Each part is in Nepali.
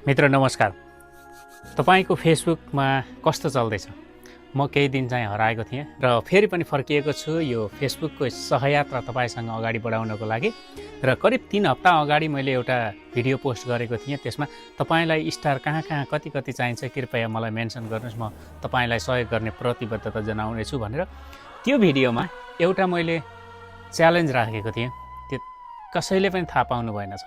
मित्र नमस्कार। तपाईको फेसबुकमा कस्तो चल्दैछ? म केही दिन चाहिँ हराएको थिएँ र फेरि पनि फर्किएको छु यो फेसबुकको सहयात्रा तपाईसँग अगाडि बढाउनको लागि। र करिब 3 हप्ता अगाडि मैले एउटा भिडियो पोस्ट गरेको थिएँ। त्यसमा तपाईलाई स्टार कहाँ कहाँ कति कति चाहिन्छ कृपया मलाई मेन्सन गर्नुस्, म तपाईलाई सहयोग गर्ने प्रतिबद्धता जनाउने छु भनेर। त्यो भिडियोमा एउटा मैले च्यालेन्ज राखेको थिएँ। त्यो कसैले पनि थाहा पाउनु भएन छ।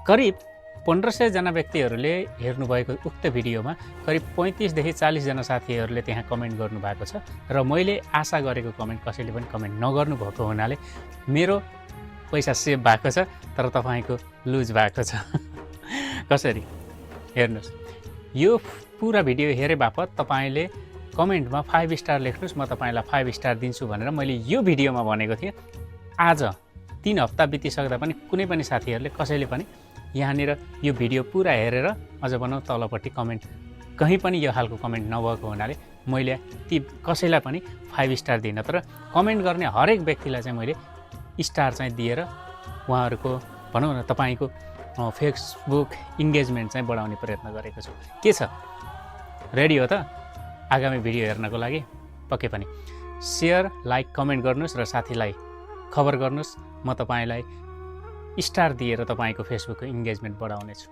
करिब 1500 जना व्यक्तिहरूले हेर्नुभएको उक्त भिडियोमा करिब 35 देखि 40 जना साथीहरूले त्यहाँ कमेन्ट गर्नुभएको छ र मैले आशा गरेको कमेन्ट कसैले पनि कमेन्ट नगर्नु भएको हुनाले मेरो पैसा सेभ भएको छ तर तपाईको लुज भएको छ। कसरी हेर्नुस्, यो पुरा भिडियो हेरे बापत तपाईले कमेन्टमा 5 स्टार लेख्नुस्, म तपाईलाई 5 स्टार दिन्छु भनेर मैले यो भिडियोमा भनेको थिएँ। आज 3 हप्ता बितिसक्दा पनि कुनै पनि साथीहरूले कसैले पनि यहाँनिर यो भिडियो पुरा हेरेर अझ भनौँ तलपट्टि कमेन्ट कहीँ पनि यो खालको कमेन्ट नभएको हुनाले मैले ती कसैलाई पनि 5 स्टार दिइनँ। तर कमेन्ट गर्ने हरेक व्यक्तिलाई चाहिँ मैले स्टार चाहिँ दिएर उहाँहरूको भनौँ न तपाईको फेसबुक इन्गेजमेन्ट चाहिँ बढाउने प्रयत्न गरेको छु। के छ, रेडी हो त आगामी भिडियो हेर्नको लागि? पक्कै पनि सेयर लाइक कमेन्ट गर्नुहोस् र साथीलाई खबर गर्नुहोस्। म तपाईलाई स्टार दिएर तपाईको फेसबुकको इन्गेजमेन्ट बढाउनेछु।